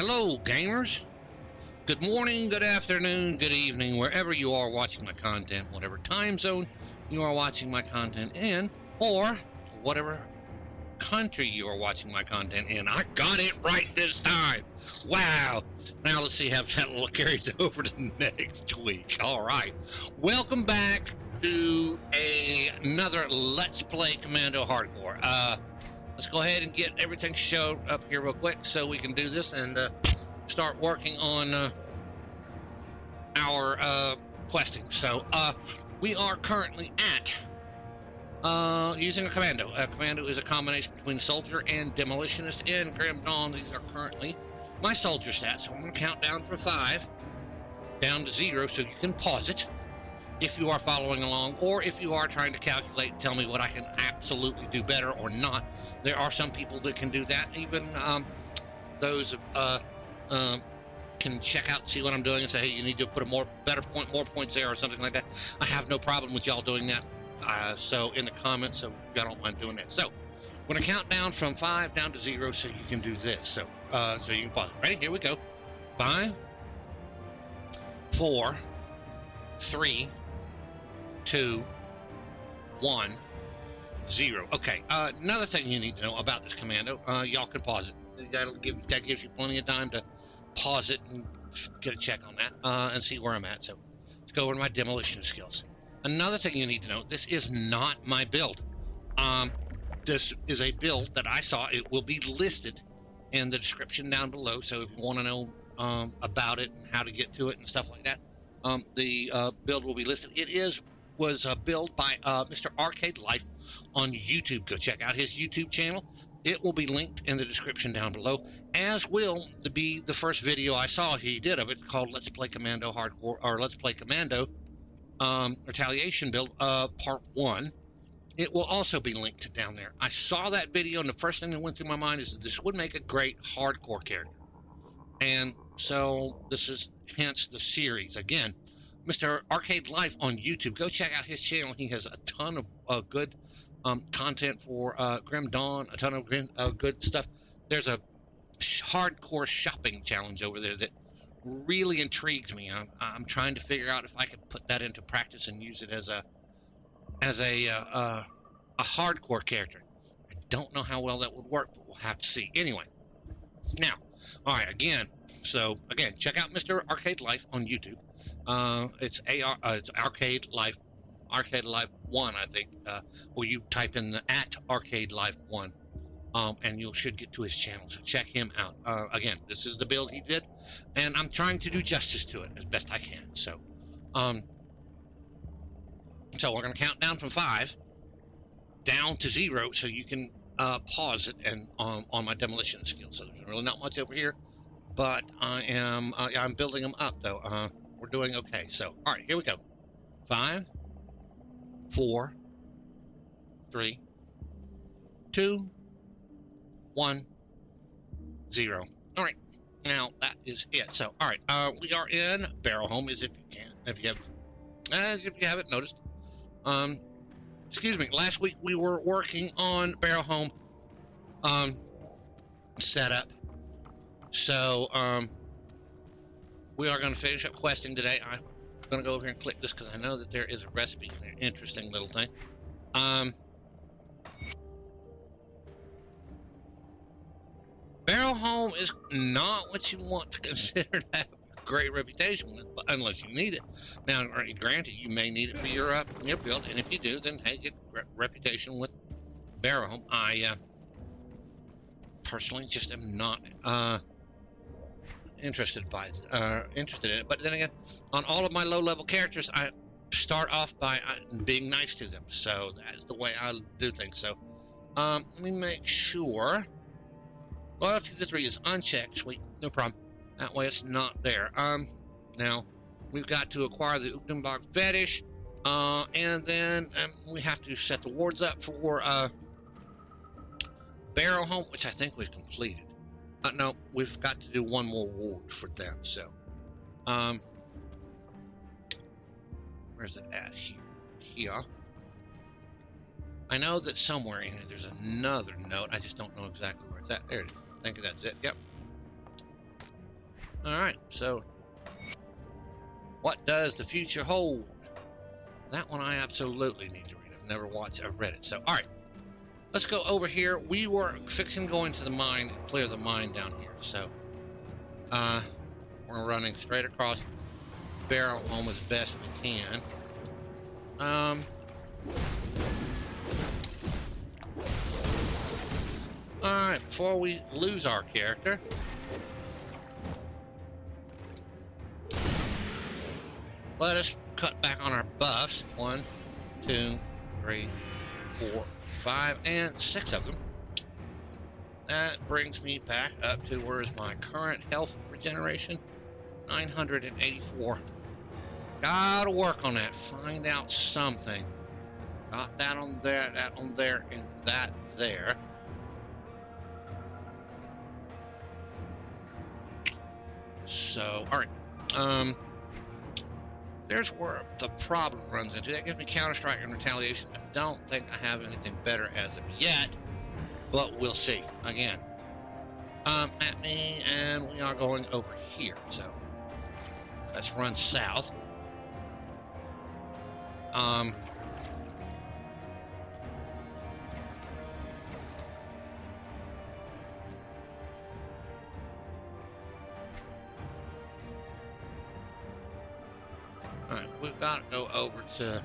Hello, gamers. Good morning, good afternoon, good evening, wherever you are watching my content, whatever time zone you are watching my content in, or whatever country you are watching my content in. I got it right this time. Wow. Now let's see how that little carries over to next week. All right. Welcome back to another Let's Play Commando Hardcore. Let's go ahead and get everything shown up here real quick so we can do this and start working on our questing. So we are currently at using a commando. A commando is a combination between soldier and demolitionist in Grim Dawn. These are currently my soldier stats. So I'm going to count down from 5 down to 0 so you can pause it if you are following along, or if you are trying to calculate and tell me what I can absolutely do better or not. There are some people that can do that. Even those can check out and see what I'm doing and say, hey, you need to put a more points there or something like that. I have no problem with y'all doing that. So in the comments, so y'all don't mind doing that. So I'm going to count down from 5 down to 0 so you can do this. So so you can pause it. Ready? Here we go. 5, 4, 3, 2, 1, 0. Okay. Another thing you need to know about this commando, y'all can pause it. That gives you plenty of time to pause it and get a check on that and see where I'm at. So let's go over to my demolition skills. Another thing you need to know: this is not my build. This is a build that I saw. It will be listed in the description down below. So if you want to know about it and how to get to it and stuff like that, the build will be listed. It was a build by Mr. Arcade Life on YouTube. Go check out his YouTube channel. It will be linked in the description down below, as will be the first video I saw he did of it, called Let's Play Commando Hardcore, or Let's Play Commando Retaliation Build Part 1. It will also be linked down there. I saw that video, and the first thing that went through my mind is that this would make a great hardcore character. And so this is hence the series. Again, Mr. Arcade Life on YouTube. Go check out his channel. He has a ton of good content for Grim Dawn, a ton of good stuff. There's a hardcore shopping challenge over there that really intrigues me. I'm trying to figure out if I can put that into practice and use it as a hardcore character. I don't know how well that would work, but we'll have to see. Anyway, now, all right, again, check out Mr. Arcade Life on YouTube. It's Arcade Life 1, I think, or you type in the @Arcade Life 1, and you should get to his channel. So check him out. Again, this is the build he did, and I'm trying to do justice to it as best I can. So, so we're going to count down from 5 down to 0, so you can pause it and on my demolition skills. So there's really not much over here, but I'm building them up though. We're doing okay. So all right, here we go. 5, 4, 3, 2, 1, 0. All right, now that is it. So all right, we are in Barrel Home, as if you haven't noticed. Excuse me. Last week we were working on Barrel Home setup. So we are going to finish up questing today. I'm going to go over here and click this because I know that there is a recipe in there. Interesting little thing. Barrel Home is not what you want to consider to have a great reputation with, unless you need it. Now, granted, you may need it for your build, and if you do, then hey, get reputation with Barrel Home. I personally just am not interested in it. But then again, on all of my low-level characters, I start off by being nice to them. So that's the way I do things. So let me make sure loyalty to 3 is unchecked. Sweet, no problem. That way it's not there. Now we've got to acquire the Uktenbach fetish, and then we have to set the wards up for Barrel Home, which I think we've completed. No, we've got to do one more ward for them. So, where's it at? Here. I know that somewhere in here there's another note. I just don't know exactly where it's at. There it is. I think that's it. Yep. All right, so what does the future hold? That one I absolutely need to read. I've never watched or read it. So, all right, let's go over here. We were fixing going to the mine and clear the mine down here. So, we're running straight across, barrel home as best we can. All right, before we lose our character, let us cut back on our buffs. 1, 2, 3, 4, 5, and 6 of them. That brings me back up to where is my current health regeneration? 984. Gotta work on that. Find out something. Got that on there, that on there, and that there. So, all right. There's where the problem runs into. That gives me Counter-Strike and Retaliation. I don't think I have anything better as of yet, but we'll see. Again, at me, and we are going over here. So let's run south. Alright, we've got to go over to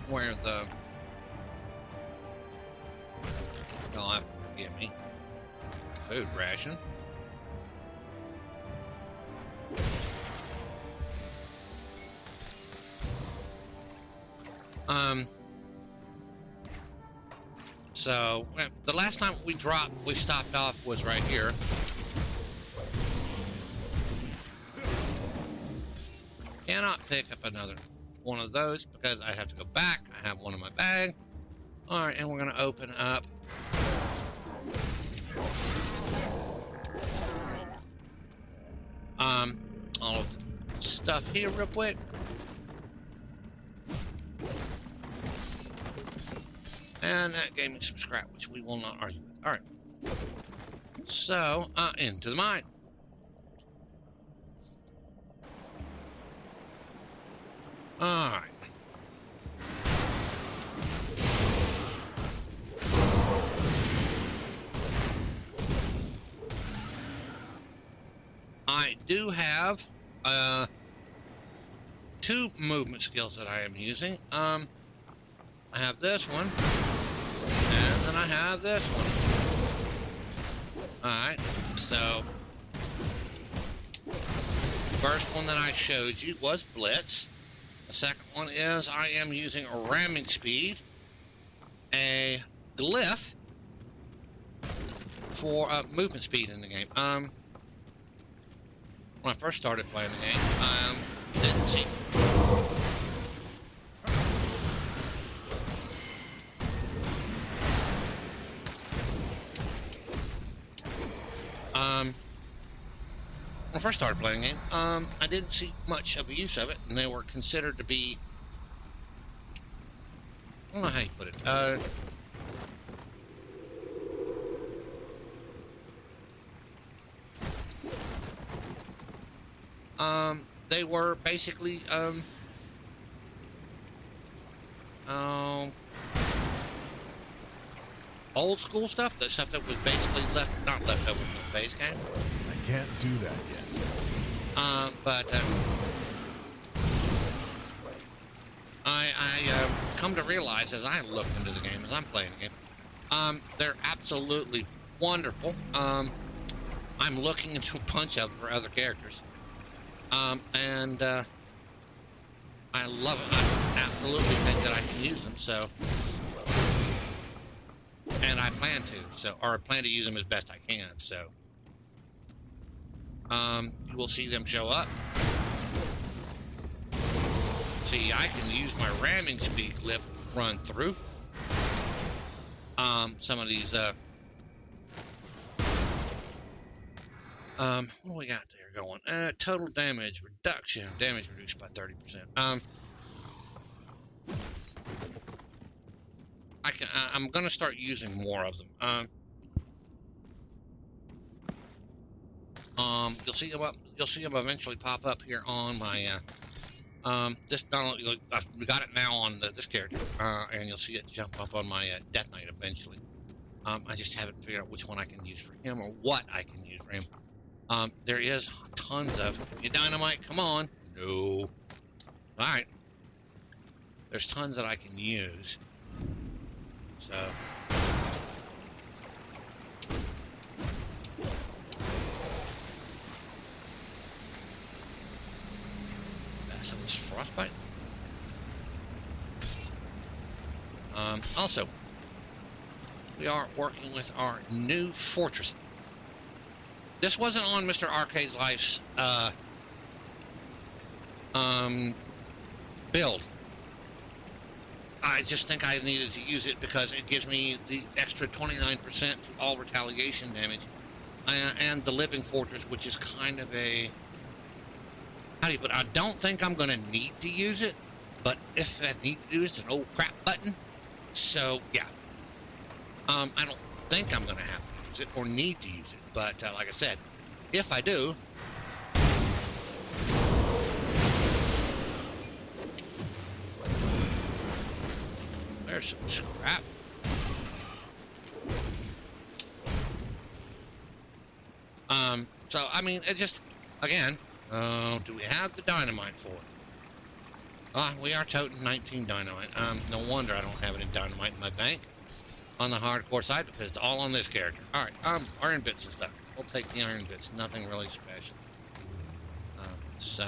where the... You'll have to forgive me. Food ration. So, the last time we stopped off was right here. Cannot pick up another one of those because I have to go back. I have one in my bag. All right, and we're going to open up all of the stuff here real quick. And that gave me some scrap, which we will not argue with. All right. So, into the mine. All right. I do have 2 movement skills that I am using. I have this one, and then I have this one. Alright, so first one that I showed you was Blitz. The second one is I am using a ramming speed, a glyph for movement speed in the game. When I first started playing the game, didn't see. When I first started playing the game, I didn't see much of a use of it, and they were considered to be, I don't know how you put it, they were basically, old school stuff, the stuff that was basically not left over from the base game. I can't do that yet. But I come to realize as I look into the game, as I'm playing the game, they're absolutely wonderful. I'm looking into a bunch of them for other characters. And I love it. I absolutely think that I can use them, so. And I plan to, or I plan to use them as best I can, so. You will see them show up. See, I can use my ramming speed glyph run through some of these what do we got there going? Total damage reduction, damage reduced by 30%. I'm gonna start using more of them. You'll see them up. You'll see them eventually pop up here on my. This not only we got it now on this character, and you'll see it jump up on my Death Knight eventually. I just haven't figured out which one I can use for him or what I can use for him. There is tons of dynamite. Come on, no. All right. There's tons that I can use. So. Basilisk Frostbite. Also, we are working with our new fortress. This wasn't on Mr. Arcade Life's build. I just think I needed to use it because it gives me the extra 29% to all retaliation damage, and the living fortress, which is kind of a but I don't think I'm going to need to use it, but if I need to do it, it's an old crap button. So yeah, I don't think I'm going to have to use it or need to use it, but like I said, if I do, there's some scrap. So I mean, it just, again, do we have the dynamite for it? We are toting 19 dynamite. No wonder I don't have any dynamite in my bank on the hardcore side, because it's all on this character. All right, iron bits and stuff. We'll take the iron bits. Nothing really special. So.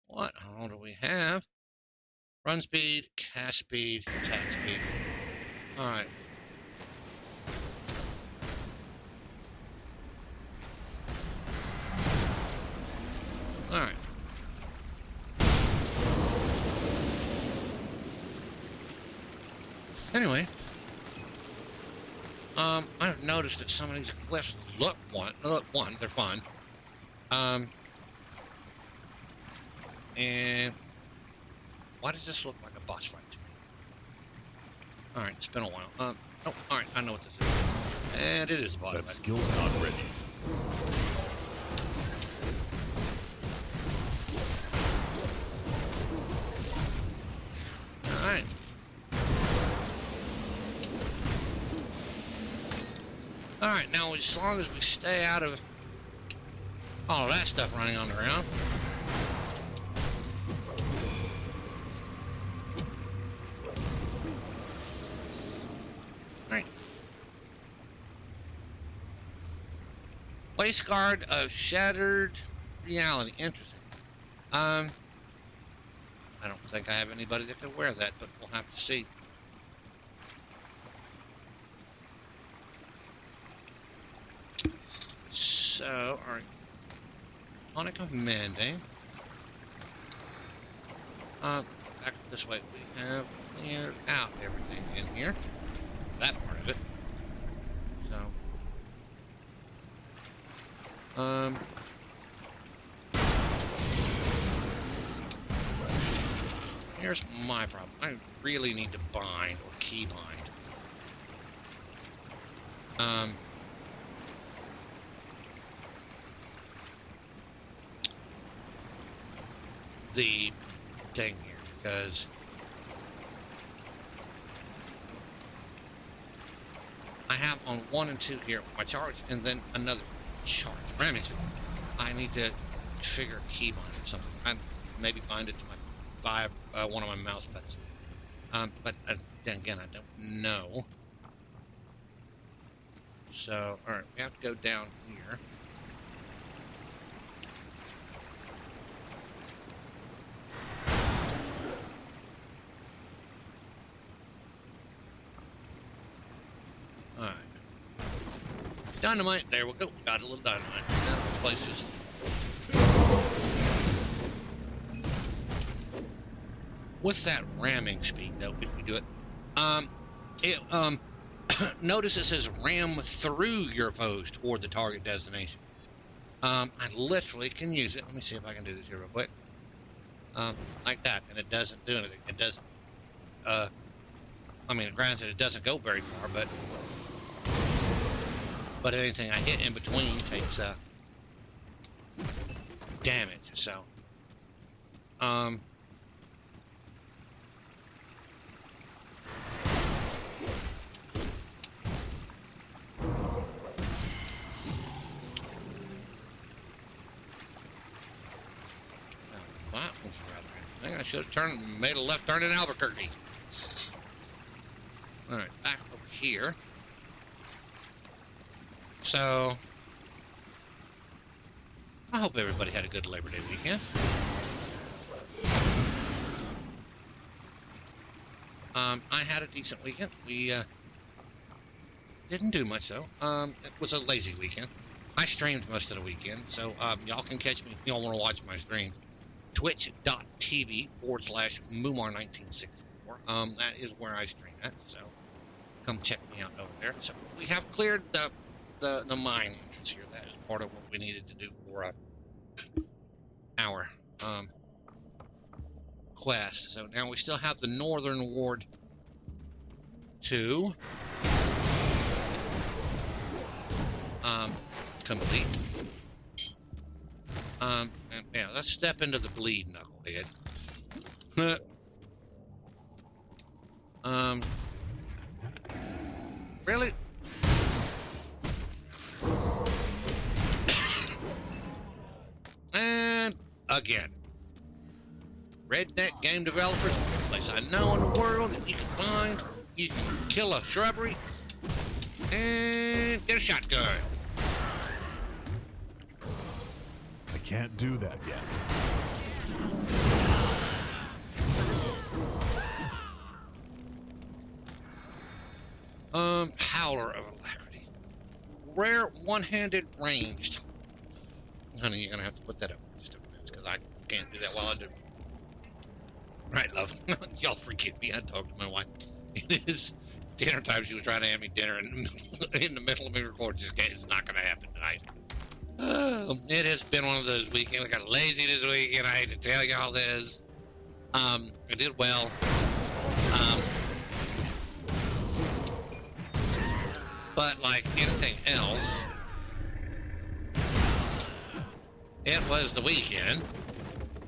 What all do we have? Run speed, cast speed, attack speed. All right. All right. Anyway, I've noticed that some of these glyphs look one, they're fun. And why does this look like a boss fight to me? All right, it's been a while. Oh, all right, I know what this is. And it is a boss fight. That skill's not ready. All right. All right, now as long as we stay out of all of that stuff running on the ground. Waist guard of shattered reality. Interesting. I don't think I have anybody that could wear that, but we'll have to see. So, all right. On commanding. Back this way. We have cleared out everything in here. That part of it. So. Here's my problem. I really need to bind or key bind. The thing here, because I have on 1 and 2 here my charge, and then another charge. Ramming speed. I need to figure a key bind for something. I maybe bind it to my one of my mouse buttons. But then again, I don't know. So, all right, we have to go down here. All right. Dynamite, there we go. Got a little dynamite. Now places. With that ramming speed, though, if we do it, Notice it says ram through your foes toward the target destination. I literally can use it. Let me see if I can do this here real quick. Like that, and it doesn't do anything. It doesn't. I mean, granted, it doesn't go very far, but anything I hit in between takes damage. So, that was rather interesting. I should have made a left turn in Albuquerque. All right, back over here. So, I hope everybody had a good Labor Day weekend. I had a decent weekend. We didn't do much though. It was a lazy weekend. I streamed most of the weekend, so y'all can catch me if y'all want to watch my streams. Twitch.tv/Mumar1964. That is where I stream at, so come check me out over there. So we have cleared the mine entrance here. That is part of what we needed to do for our quest. So now we still have the northern ward to complete. And yeah, let's step into the bleed, knucklehead. Really? And again, redneck game developers, place I know in the world that you can find. You can kill a shrubbery and get a shotgun. I can't do that yet. Howler of Alacrity. Rare one-handed ranged. Honey, you're gonna have to put that up in just a minute because I can't do that while I do. Right, love. Y'all forgive me. I talked to my wife. It is dinner time. She was trying to have me dinner in the middle of me recording. It's not gonna happen tonight. It has been one of those weekends. I got lazy this weekend. I hate to tell y'all this. I did well. But like anything else, it was the weekend,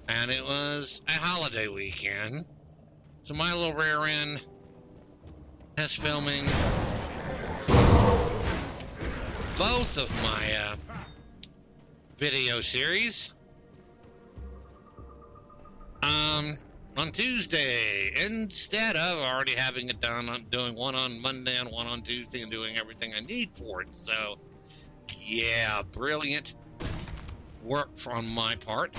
and it was a holiday weekend. So my little rear end is filming both of my video series on Tuesday instead of already having it done. I'm doing one on Monday and one on Tuesday and doing everything I need for it. So yeah, brilliant work on my part.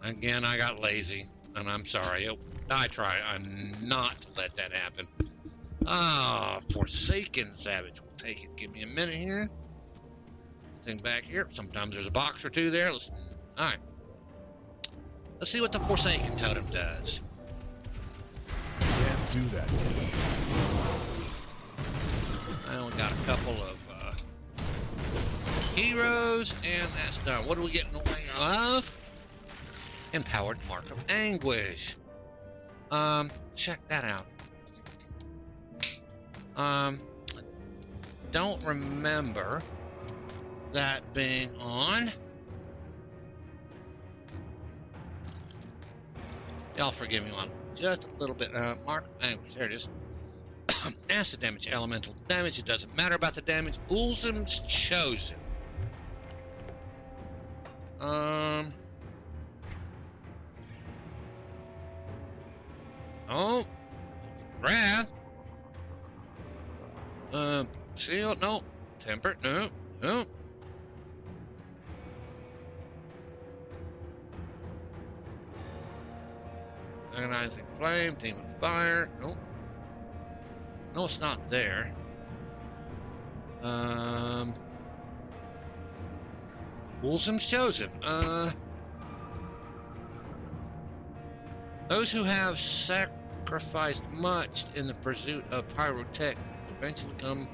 Again, I got lazy and I'm sorry. I try not to let that happen. Forsaken Savage will take it. Give me a minute here. Thing back here. Sometimes there's a box or two there. All right. Let's see what the Forsaken Totem does. Can't do that yet. I only got a couple of heroes, and that's done. What do we get in the way of? Empowered Mark of Anguish. Check that out. Don't remember that being on. Y'all forgive me on just a little bit. Mark of Anguish, there it is. Acid damage, elemental damage. It doesn't matter about the damage. Ulzum's Chosen. Oh, Wrath. Shield, no. Temper, no. Agonizing Flame, Demon Fire, nope. No, it's not there. Ulzum's Chosen. Those who have sacrificed much in the pursuit of pyrotech eventually come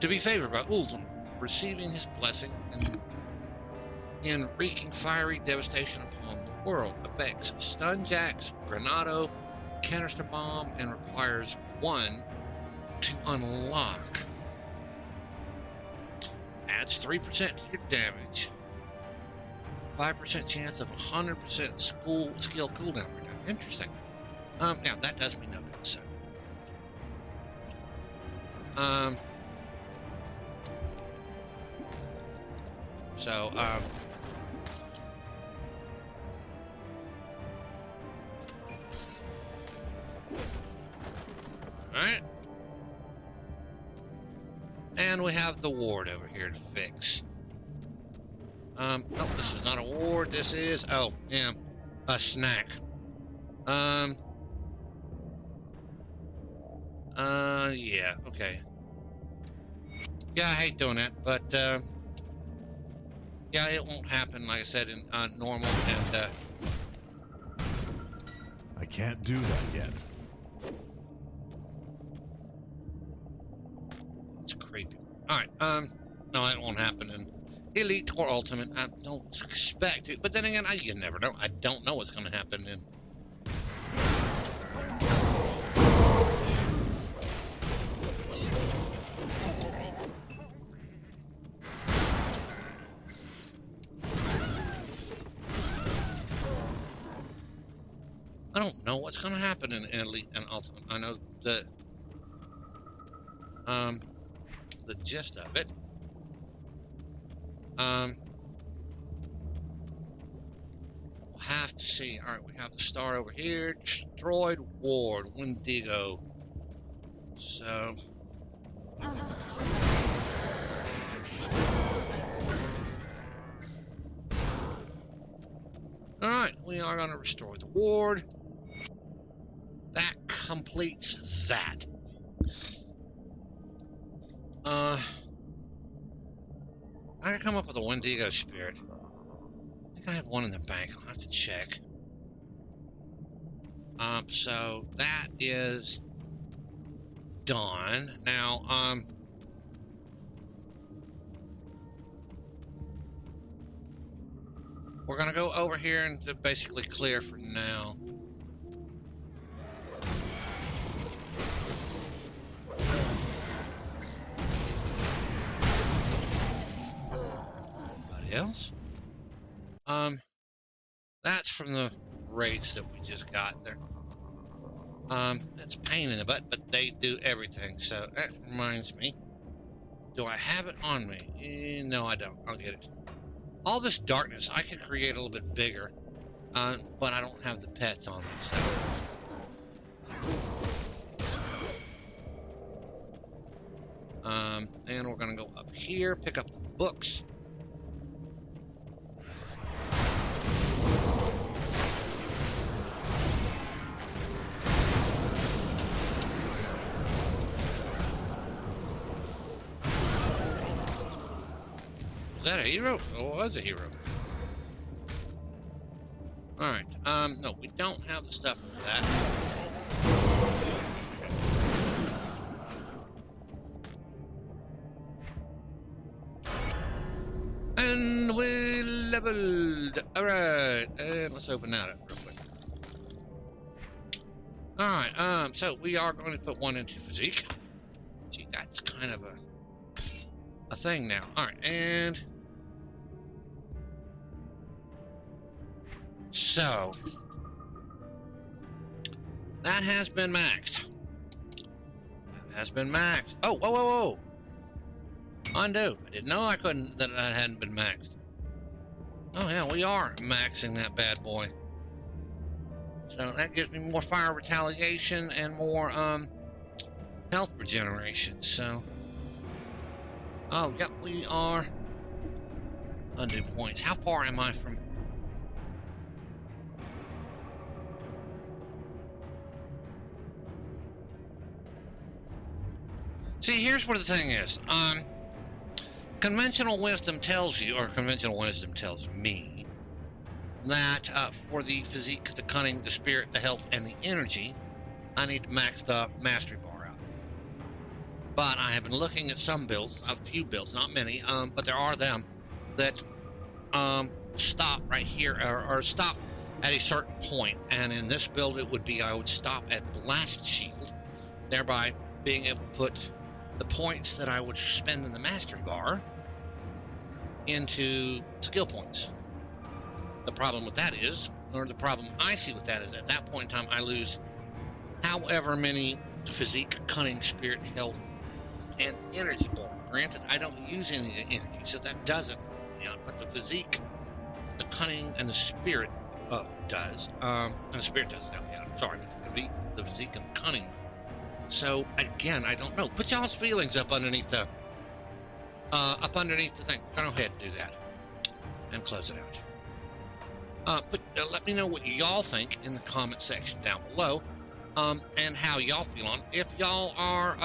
to be favored by Ultim, receiving his blessing and in wreaking fiery devastation upon the world. Effects: stun jacks, granado, canister bomb, and requires 1 to unlock. Adds 3% to your damage. 5% chance of 100% skill cooldown reduction. Interesting. Now that does me no good, so. Alright. And we have the ward over here to fix. No, this is not a ward. This is, a snack. Yeah, okay. Yeah, I hate doing that, but, yeah, it won't happen, like I said, in normal, and, I can't do that yet. it's creepy. Alright, no, it won't happen in Elite or Ultimate. I don't expect it, but then again, you never know. I don't know what's going to happen in. I don't know what's going to happen in Elite and Ultimate. I know the gist of it. We'll have to see. All right, we have the star over here. Destroyed ward, Wendigo. So. All right, we are going to restore the ward. That completes that. I gotta come up with a Wendigo spirit. I think I have one in the bank. I'll have to check. So that is done. Now, we're gonna go over here and to basically clear for now. Else? That's from the raids that we just got there. That's a pain in the butt, but they do everything. So that reminds me. Do I have it on me? No, I don't. I'll get it. All this darkness, I could create a little bit bigger, but I don't have the pets on me, so. And we're gonna go up here, pick up the books. Is that a hero? Oh, it was a hero. Alright, no, we don't have the stuff for that. And we leveled. Alright, and let's open that up real quick. Alright, so we are going to put one into physique. Gee, that's kind of a thing now. Alright, and so that has been maxed. That has been maxed. Oh, whoa, whoa, whoa. Undo. I didn't know I couldn't, that hadn't been maxed. Oh yeah, we are maxing that bad boy. So that gives me more fire retaliation and more health regeneration. So oh yep, we are undo points. How far am I from? See, here's what the thing is. Conventional wisdom tells you, or conventional wisdom tells me, that for the physique, the cunning, the spirit, the health, and the energy, I need to max the mastery bar out. But I have been looking at some builds, a few builds, not many, but there are them that stop right here or stop at a certain point. And in this build, it would be I would stop at Blast Shield, thereby being able to put the points that I would spend in the Mastery Bar into skill points. The problem with that is, or the problem I see with that is, at that point in time, I lose however many physique, cunning, spirit, health, and energy bar. Granted, I don't use any of the energy, so that doesn't help me out. But the physique, the cunning, and the spirit does. And the spirit doesn't help me out. Sorry, the physique and the cunning. So again, I don't know. Put y'all's feelings up underneath the thing. Go ahead and do that, and close it out. Let me know what y'all think in the comment section down below, and how y'all feel on if y'all are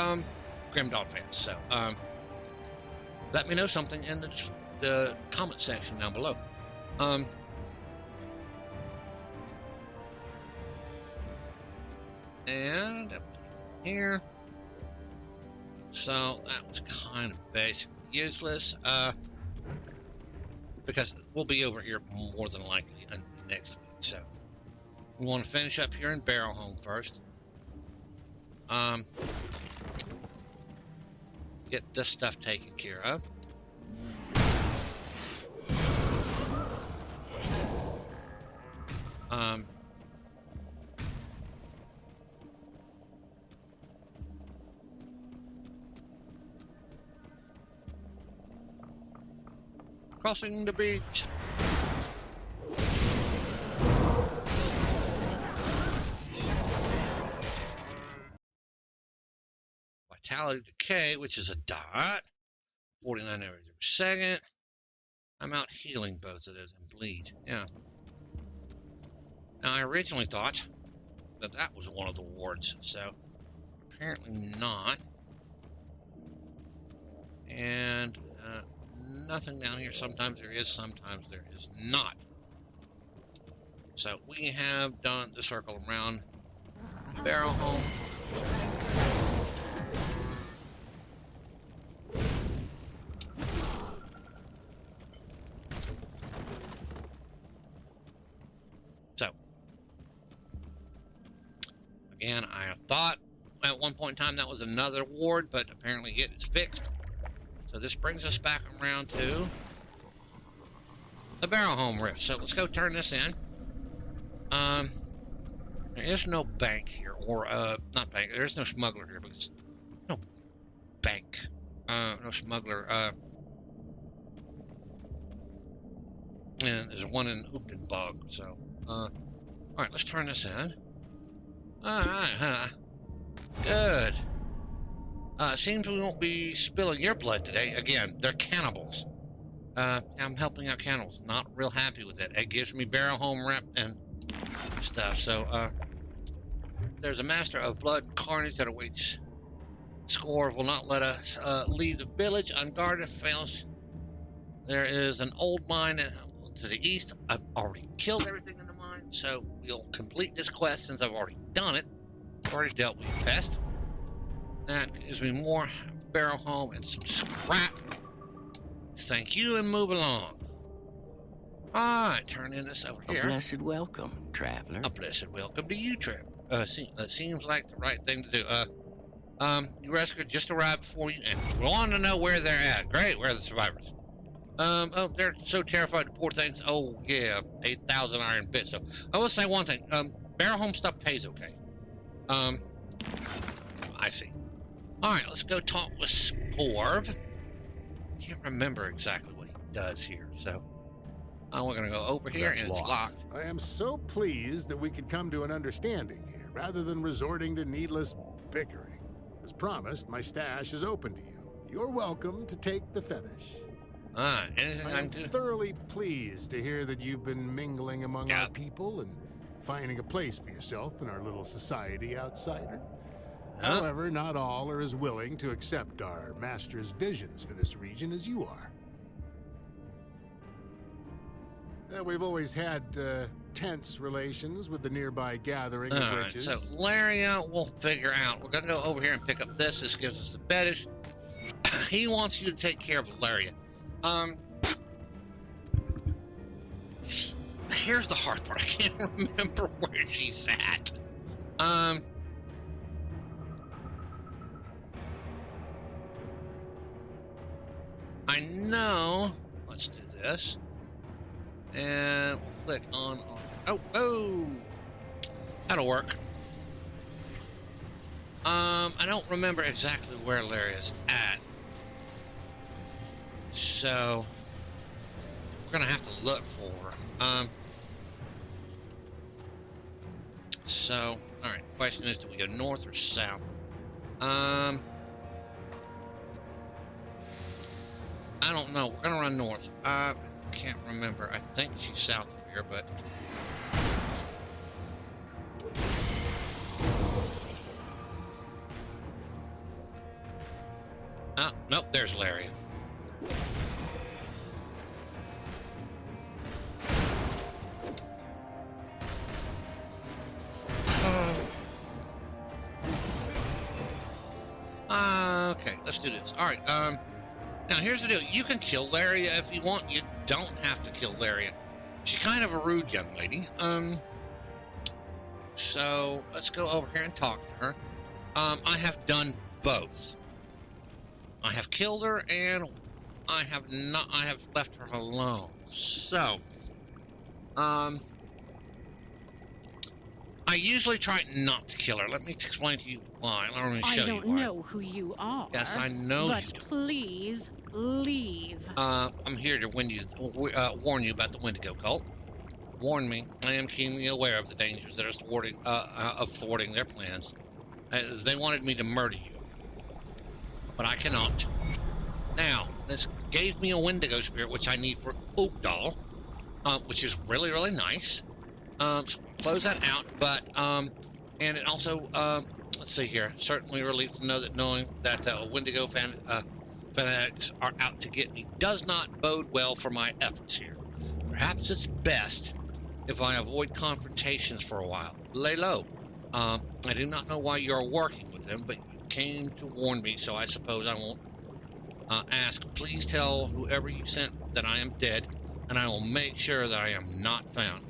Grim Dawn fans. So let me know something in the comment section down below. And up here, so that was kind of basic, useless, because we'll be over here more than likely next week. So we want to finish up here in Barrel Home first. Get this stuff taken care of. Crossing the beach. Vitality decay, which is a dot. 49 areas per second. I'm out healing both of those and bleed. Yeah. Now I originally thought that that was one of the wards, so apparently not. And nothing down here. Sometimes there is, sometimes there is not. So we have done the circle around Barrel Home. So again, I thought at one point in time that was another ward, but apparently it is fixed. So this brings us back around to the Barrel Home Rift. So let's go turn this in. There is no bank here, or not bank. There is no smuggler here because no bank, no smuggler. And there's one in Oobdenbog. So, all right, let's turn this in. All right, huh? Good. Seems we won't be spilling your blood today. Again, they're cannibals. I'm helping out cannibals. Not real happy with it. It gives me Barrel Home rep and stuff. So, there's a Master of Blood Carnage that awaits. Score will not let us leave the village unguarded. Fails. There is an old mine to the east. I've already killed everything in the mine, so we'll complete this quest since I've already done it. Already dealt with the pest. That gives me more Barrel Home and some scrap. Thank you, and move along. Alright, turn in this over here. A blessed welcome, traveler. A blessed welcome to you, traveler. Seems like the right thing to do. You rescued just arrived before you, and we want to know where they're at. Great, where are the survivors? Oh, they're so terrified of poor things. Oh, yeah, 8,000 iron bits. So, I will say one thing. Barrel Home stuff pays okay. I see. Alright, let's go talk with Sporv. Can't remember exactly what he does here, so we're gonna go over here. That's and it's locked. I am so pleased that we could come to an understanding here, rather than resorting to needless bickering. As promised, my stash is open to you. You're welcome to take the fetish. Anything I I'm can do? thoroughly pleased to hear that you've been mingling among Yeah. our people and finding a place for yourself in our little society, outsider. Huh? However, not all are as willing to accept our master's visions for this region as you are. We've always had tense relations with the nearby gathering of Alright, witches. so Laria we'll figure out. We're gonna go over here and pick up this. This gives us the fetish. He wants you to take care of Laria. Here's the hard part. I can't remember where she's at. I know. Let's do this. And we'll click on. Oh! That'll work. I don't remember exactly where Laria's at. So we're gonna have to look for her. So, alright, question is, do we go north or south? I don't know. We're gonna run north. I can't remember. I think she's south of here, but oh, nope, there's Laria. Okay, let's do this. All right. Now here's the deal. You can kill Laria if you want. You don't have to kill Laria. She's kind of a rude young lady. So let's go over here and talk to her. I have done both. I have killed her and I have not. I have left her alone. So, I usually try not to kill her. Let me explain to you why. Let me show you why. I don't know who you are. Yes, I know but you do. Please leave. I'm here to warn you about the Wendigo cult. Warn me. I am keenly aware of the dangers that are thwarting their plans. They wanted me to murder you, but I cannot. Now, this gave me a Wendigo spirit, which I need for Oakdal, which is really, really nice. So close that out, but and it also let's see here. Certainly relieved to know that knowing that Wendigo fanatics are out to get me does not bode well for my efforts here. Perhaps it's best if I avoid confrontations for a while. Lay low. I do not know why you are working with them, but you came to warn me, so I suppose I won't ask. Please tell whoever you sent that I am dead, and I will make sure that I am not found.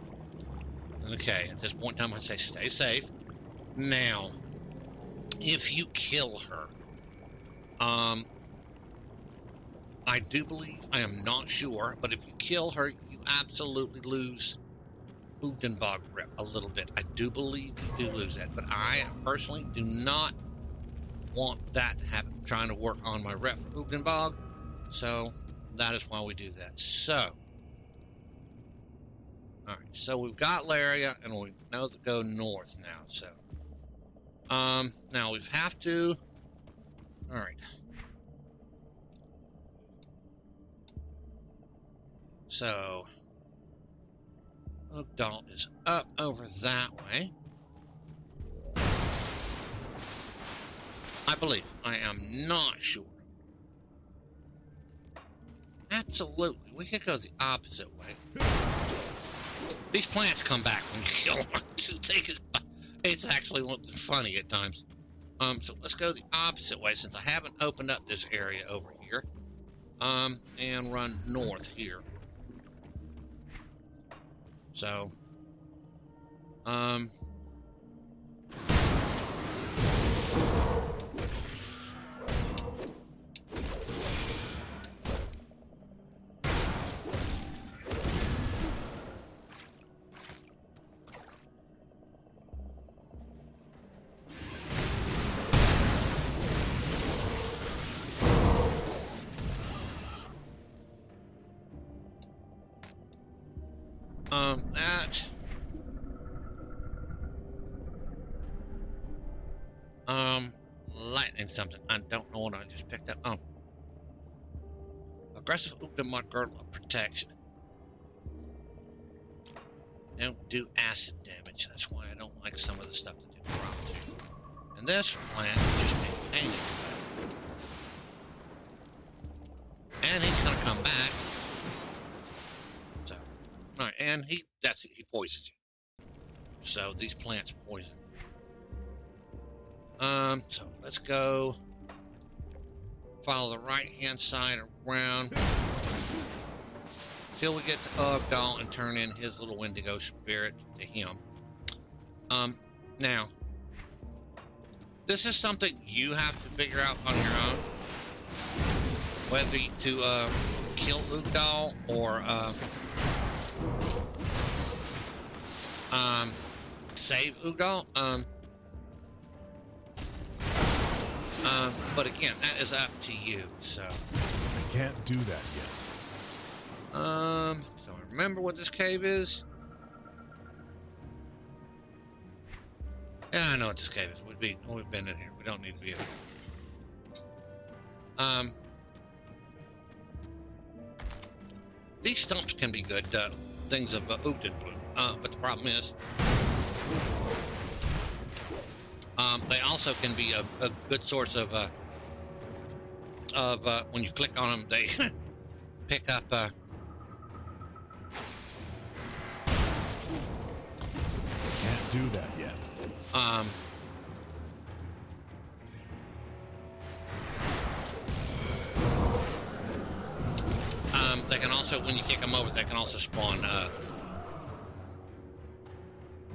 Okay, at this point in time, I say stay safe. Now, if you kill her, I do believe, I am not sure, but if you kill her, you absolutely lose Udenbog rep a little bit. I do believe you do lose that, but I personally do not want that to happen. I'm trying to work on my rep for Udenbog, so that is why we do that. So, all right, so we've got Laria, and we know to go north now. So, now we have to. All right. So, Oakdal is up over that way. I believe. I am not sure. Absolutely. We could go the opposite way. These plants come back when you kill them. It's actually funny at times. So let's go the opposite way since I haven't opened up this area over here. And run north here. So, lightning something. I don't know what I just picked up. Aggressive Udenbog girdle of protection. They don't do acid damage. That's why I don't like some of the stuff that do drops. And this plant just made pain. And he's gonna come back. So, All right, and he poisons you. So these plants poison. So let's go follow the right-hand side around till we get to Ugdal and turn in his little Wendigo spirit to him. Now, this is something you have to figure out on your own, whether to kill Ugdal or save Ugdal. But again, that is up to you. So I can't do that yet. So remember what this cave is? Yeah, I know what this cave is. We've been in here. We don't need to be in here. These stumps can be good things of Oogdenbloom, but the problem is they also can be a good source of when you click on them, they pick up Can't do that yet. they can also, when you kick them over, they can also spawn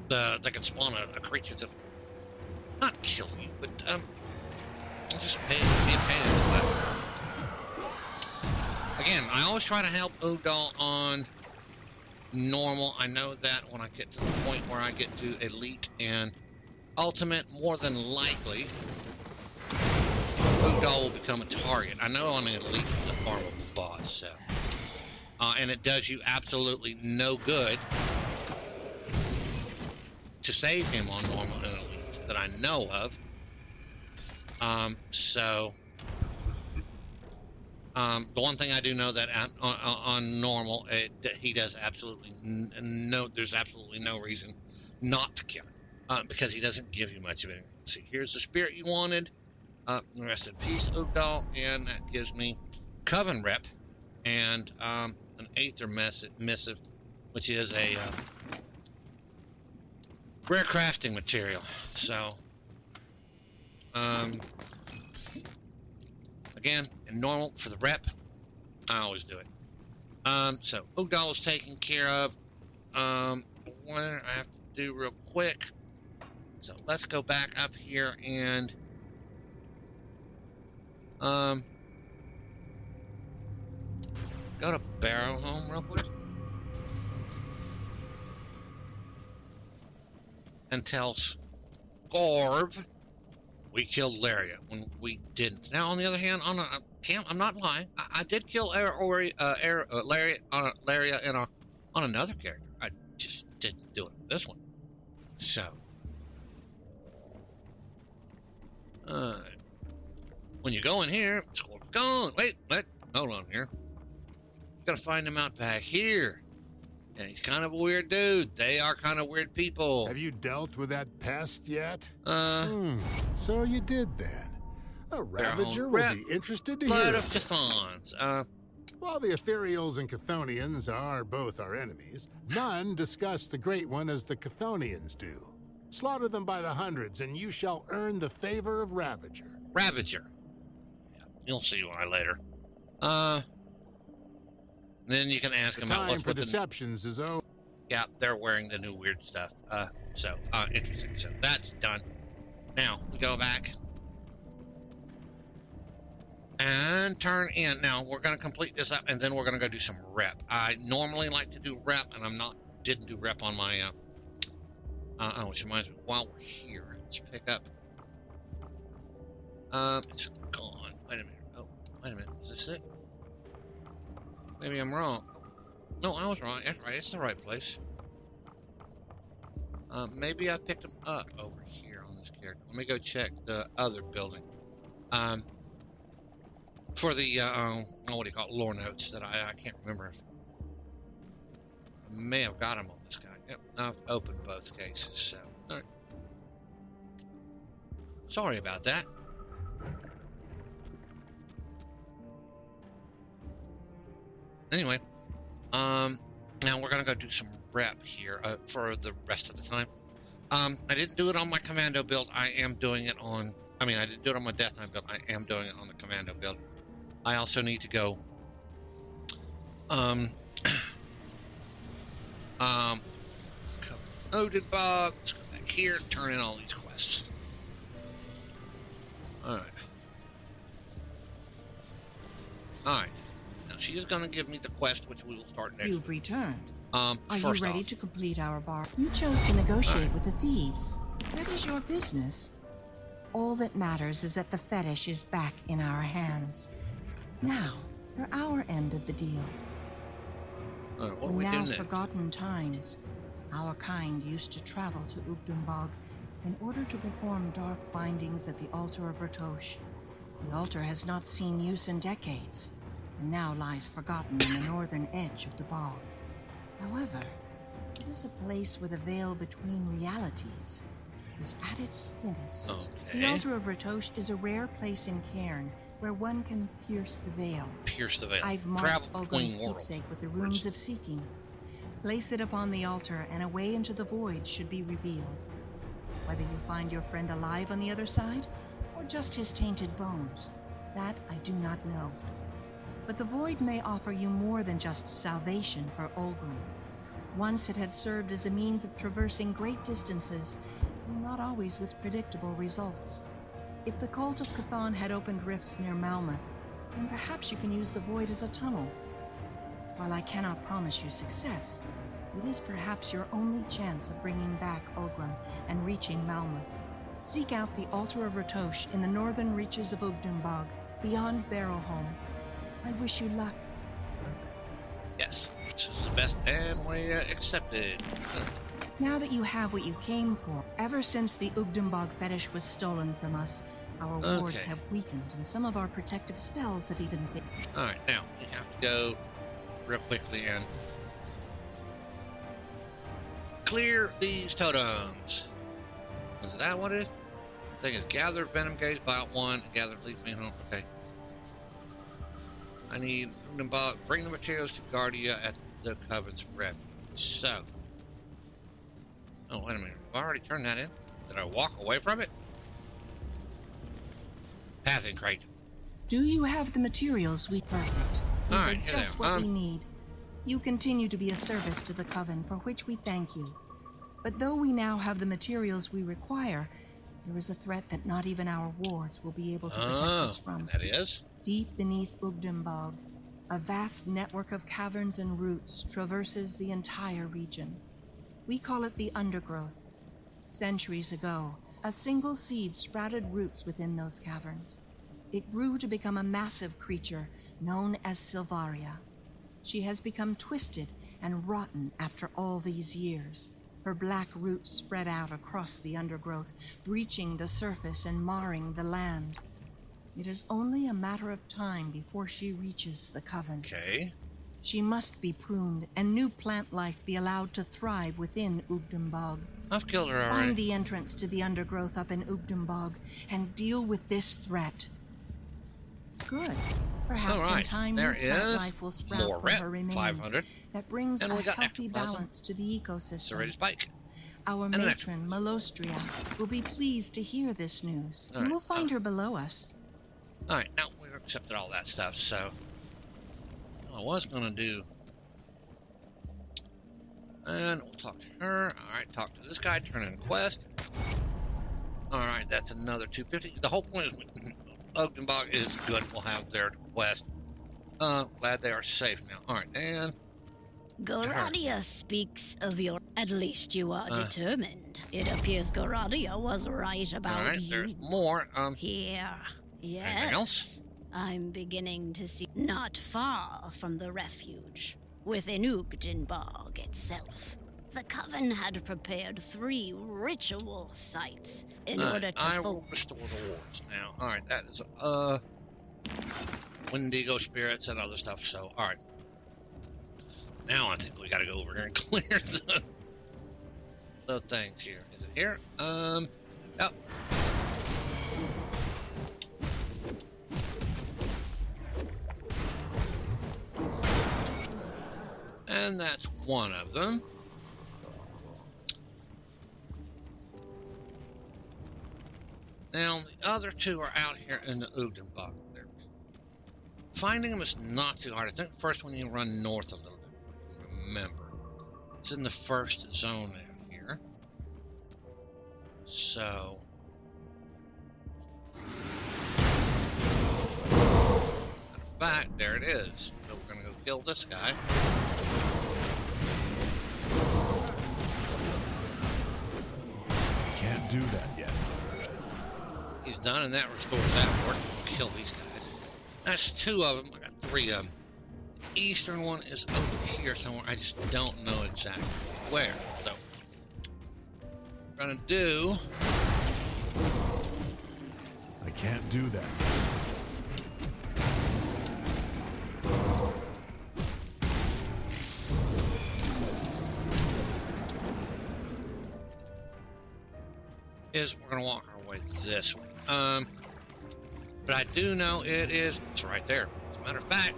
they can spawn a creature that not kill you, but just be a pain in the butt. Again, I always try to help Ugdal on normal. I know that when I get to the point where I get to elite and ultimate, more than likely Ugdal will become a target. I know on an elite it's a farmable boss, so and it does you absolutely no good to save him on normal and elite that I know of. The one thing I do know that on normal, he does absolutely there's absolutely no reason not to kill him, because he doesn't give you much of anything. See, here's the spirit you wanted. Rest in peace, Ugdal, and that gives me Coven Rep and an Aether Missive, which is a rare crafting material. So, again, in normal for the rep, I always do it. So Ugdal is taken care of. What I have to do real quick. So let's go back up here and go to Barrowhome real quick and tell Scorv we killed Laria when we didn't. Now, on the other hand, on a camp, I'm not lying. I did kill Laria on another character. I just didn't do it on this one. So, when you go in here, Scorv's gone. Wait, hold on here. You gotta find him out back here. And he's kind of a weird dude. They are kind of weird people. Have you dealt with that pest yet? So you did then. A Ravager will be interested to Blood hear of Chthons. While the Ethereals and Chthonians are both our enemies, none discuss the Great One as the Chthonians do. Slaughter them by the hundreds, and you shall earn the favor of Ravager. Ravager. Yeah, you'll see why later. Then you can ask them about what's for deceptions is over. Yeah, they're wearing the new weird stuff. Interesting. So that's done. Now we go back and turn in. Now we're going to complete this up, and then we're going to go do some rep. I normally like to do rep, and didn't do rep on my. Which reminds me, while we're here, let's pick up. It's gone. Wait a minute. Oh, wait a minute. Is this it? Maybe I'm wrong. No, I was wrong. That's right. It's the right place. Maybe I picked him up over here on this character. Let me go check the other building. For the, what do you call it? Lore notes that I can't remember. I may have got him on this guy. Yep, I've opened both cases, so. All right. Sorry about that. Anyway, Now we're gonna go do some rep here for the rest of the time. I didn't do it on my Commando build. I am doing it on. I mean, I didn't do it on my Death Knight build. I am doing it on the Commando build. I also need to go. Odin Bog. Let's go back here. Turn in all these quests. All right. All right. Now she is going to give me the quest, which we will start next. You've returned. Are you First ready off, to complete our bar? You chose to negotiate with the thieves. That is your business. All that matters is that the fetish is back in our hands. Now, for our end of the deal. what do In we do now next? forgotten times, our kind used to travel to Ugdenbog in order to perform dark bindings at the altar of Ratosh. The altar has not seen use in decades, and now lies forgotten on the northern edge of the bog. However, it is a place where the veil between realities is at its thinnest. Okay. The altar of Ratosh is a rare place in Cairn where one can pierce the veil. Pierce the veil. I've marked Travel between Ogren's worlds. keepsake with the runes of seeking. Place it upon the altar, and a way into the void should be revealed. Whether you find your friend alive on the other side, or just his tainted bones, that I do not know. But the void may offer you more than just salvation for Olgrim. Once it had served as a means of traversing great distances, though not always with predictable results. If the cult of Cthon had opened rifts near Malmouth, then perhaps you can use the void as a tunnel. While I cannot promise you success, it is perhaps your only chance of bringing back Olgrim and reaching Malmouth. Seek out the altar of Ratosh in the northern reaches of Ugdenbog, beyond Barrowholm. I wish you luck. Yes, this is the best, and we accepted. Now that you have what you came for, ever since the Ugdenbog fetish was stolen from us, our wards Okay. have weakened, and some of our protective spells have even failed. All right, now we have to go real quickly and clear these totems. Is that what it is? I think it's gather venom gauge, buy out one, and gather leave me home. Okay. I need bring the materials to Guardia at the Coven's rep. So. Oh, wait a minute. Have I already turned that in? Did I walk away from it? Pathing crate. Do you have the materials we perfect? These All are right, here just they are. what we need. You continue to be a service to the Coven, for which we thank you. But though we now have the materials we require, there is a threat that not even our wards will be able to protect us from. And that is? Deep beneath Ugdenbog, a vast network of caverns and roots traverses the entire region. We call it the Undergrowth. Centuries ago, a single seed sprouted roots within those caverns. It grew to become a massive creature known as Silvaria. She has become twisted and rotten after all these years. Her black roots spread out across the undergrowth, breaching the surface and marring the land. It is only a matter of time before she reaches the Coven. Okay. She must be pruned, and new plant life be allowed to thrive within Ugdenbog. I've killed her already. Find the entrance to the undergrowth up in Ugdenbog, and deal with this threat. Good. Perhaps All right, in time there new plant is life will sprout more from rep, her remains. 500. That brings And a we got healthy ectoplasm. balance to the ecosystem. Serrated spike. Our And an matron, Malostria, will be pleased to hear this news. All You right, will find her below us. All right, now we've accepted all that stuff, so I was going to do, and we'll talk to her. All right, talk to this guy, turn in a quest. All right, that's another 250. The whole point is Ogdenbog is good. We'll have their quest. Glad they are safe now. All right, and Goradia speaks of your... At least you are determined. It appears Goradia was right all about right, you. there's more. Here. Yes. Anything else? I'm beginning to see not far from the refuge, within Ugdenbog itself. The Coven had prepared 3 ritual sites in All order right, to I will restore the wards now. All right, that is Wendigo spirits and other stuff. So, all right. Now I think we got to go over here and clear the things here. Is it here? Yep. And And that's one of them. Now, the other two are out here in the Udenbach. Finding them is not too hard. I think first when you run north a little bit, remember. It's in the first zone out here. So... back, there it is. So we're gonna go kill this guy. Can't do that yet. He's done, and that restores that work. Kill these guys. That's two of them. I got three of them. The eastern one is over here somewhere. I just don't know exactly where. So, we're gonna do. I can't do that. Is we're gonna walk our way this way. But I do know it's right there. As a matter of fact,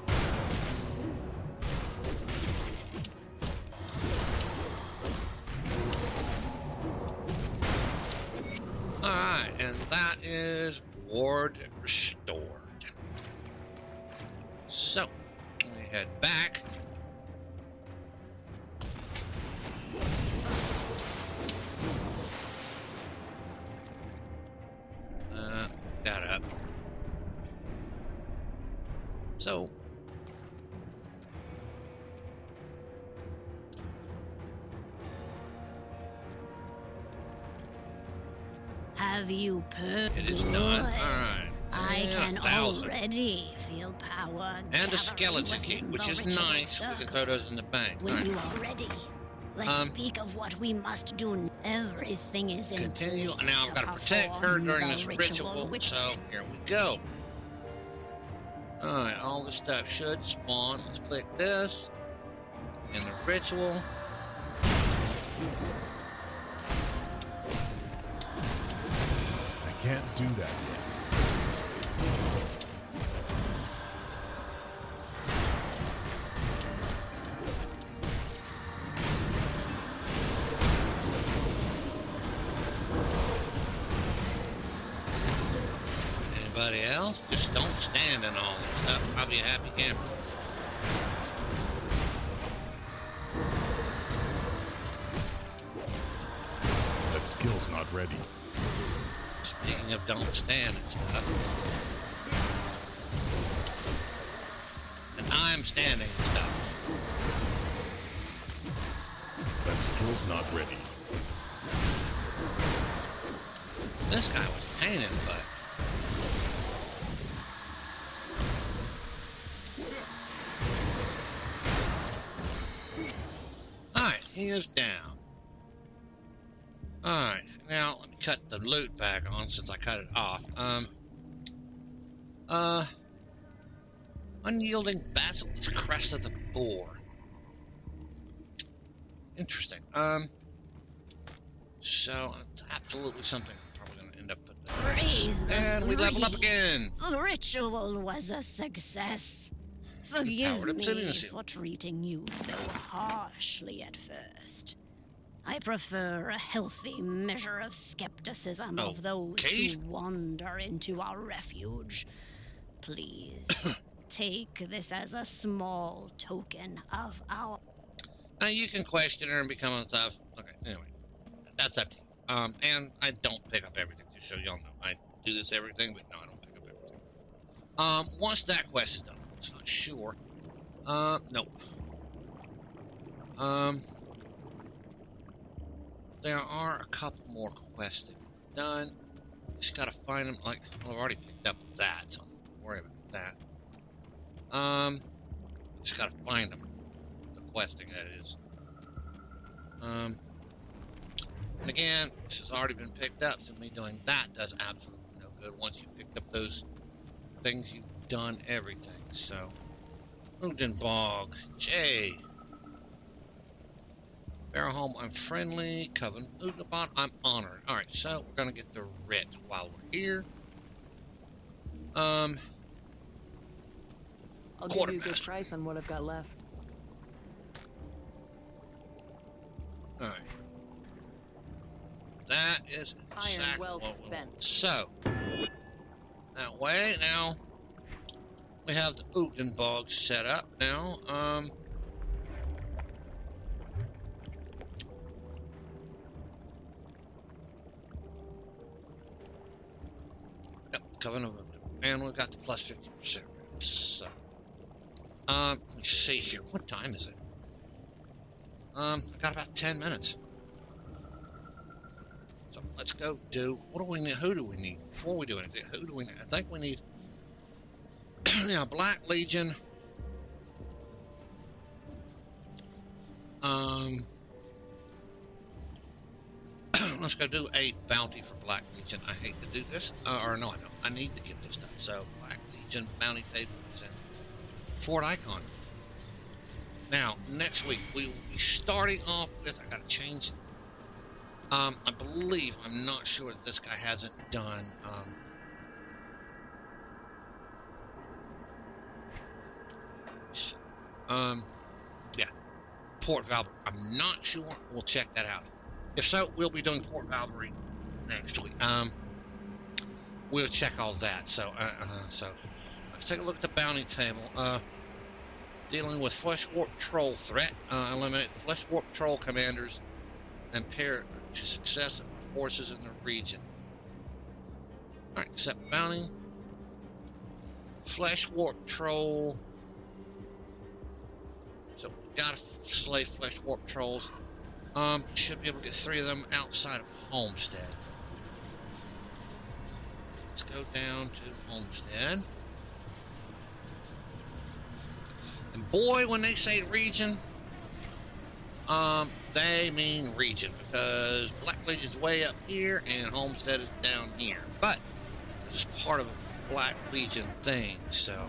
alright, and that is ward restored. So, we head back. That up. So, have you purged? it is done. All right. I And can 1,000. already feel power. And gathering a skeleton key, within which the is ritual nice. We can circle. throw those in the bank. When All right. you are ready, let's speak of what we must do. Everything is in Continue. place Now I've got to protect her perform during the this ritual. which So here we go. All right. All this stuff should spawn. Let's click this. In the ritual. I can't do that yet. Anybody else? Just don't stand in all this stuff. I'll be a happy camper. That skill's not ready. Speaking of don't stand and stuff. And I'm standing and stuff. That skill's not ready. This guy was a pain in the butt. Alright, he is down. Alright, now let me cut the loot back on since I cut it off. Unyielding basilisk crest of the boar. Interesting. So it's absolutely something I'm probably gonna end up putting. Praise the And we level up three. again. The ritual was a success. Forgive Powered obsidian me seal. for treating you so harshly at first. I prefer a healthy measure of skepticism of those Okay. who wander into our refuge. Please, take this as a small token of our... Now you can question her and become and stuff. Okay, anyway, that's up to you. And I don't pick up everything, just so y'all know. I do this everything, but no, I don't pick up everything. Once that quest is done, it's not sure. Nope. There are a couple more quests to be done. Just gotta find them. Like, well, I've already picked up that, so I'm not worried about that. Just gotta find them. The questing, that is. And again, this has already been picked up, so me doing that does absolutely no good. Once you picked up those things, you've done everything. So, Udenbog, J. Barrowholm, I'm friendly. Coven, Udenbog, I'm honored. Alright, so we're gonna get the writ while we're here. I'll give you a good Quartermaster. price on what I've got left. All right. That is exactly well what we spent. want. So, that way, now, we have the Oogden Bog set up now. Yep, Covenant of Oogden. And we've got the plus 50% reps. So, let me see here. What time is it? I got about 10 minutes. So let's go do, what do we need? Who do we need? Before we do anything, who do we need? I think we need, yeah, Black Legion. Let's go do a bounty for Black Legion. I hate to do this, or no, I don't. I need to get this done. So Black Legion bounty table is in Fort Icon. Now, next week, we will be starting off with, I got to change it. I believe, I'm not sure that this guy hasn't done, yeah, Port Valbury. I'm not sure. We'll check that out. If so, we'll be doing Port Valbury next week. We'll check all that. So, let's take a look at the bounty table. Dealing with Flesh Warp Troll threat. Eliminate Flesh Warp Troll commanders and pair to success of forces in the region. Alright, accept bounty. Flesh Warp Troll. So we gotta slay Flesh Warp Trolls. Should be able to get 3 of them outside of Homestead. Let's go down to Homestead. And boy, when they say region, they mean region, because Black Legion's way up here and Homestead is down here. But this is part of a Black Legion thing, so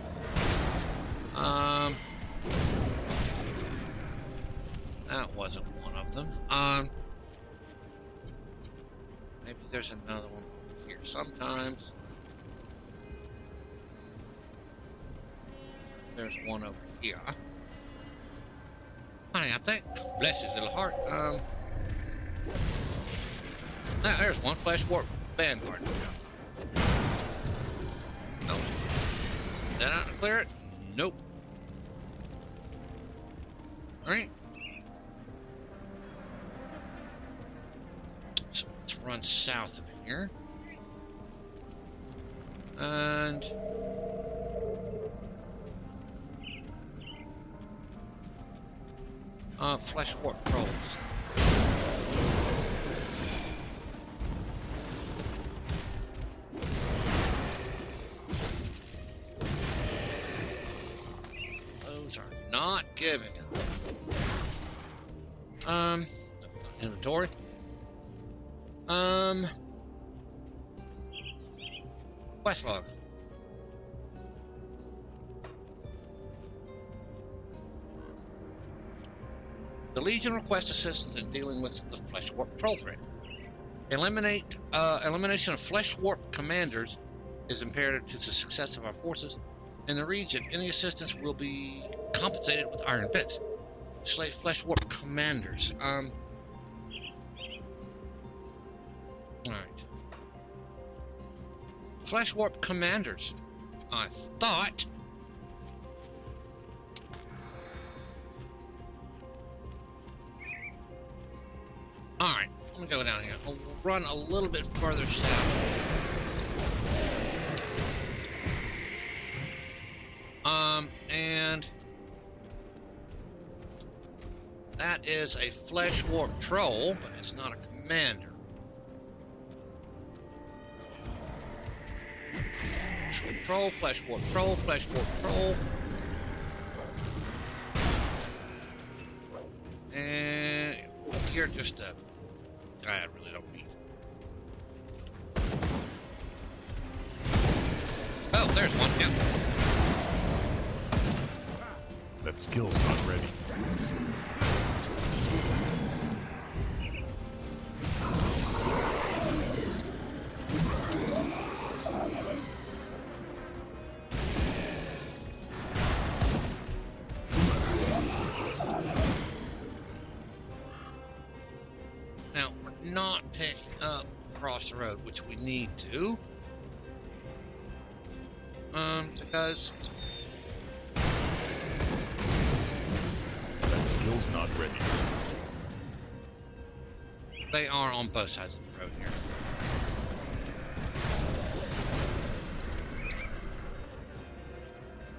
that wasn't one of them. Maybe there's another one here sometimes. There's one over here. Honey, I think. Bless his little heart. There's one Flesh Warp Vanguard. Nope. Did I not clear it? Nope. Alright. So let's run south of here. And Flesh Warp Trolls. Those are not giving it. Inventory. Quest log. The Legion requests assistance in dealing with the Flesh Warp Troll threat. Elimination of Flesh Warp commanders is imperative to the success of our forces in the region. Any assistance will be compensated with iron bits. Slay Flesh Warp commanders. Alright. Flesh Warp commanders. I thought. Alright, let me go down here. I'll run a little bit further south. And that is a Flesh Warp Troll, but it's not a commander. Troll, Flesh Warp Troll, Flesh Warp Troll. And you're just a guy I really don't need. Oh, there's one. Yep. That skill's not ready. Now, we're not picking up across the road, which we need to. Because That skill's not ready. they are on both sides of the road here.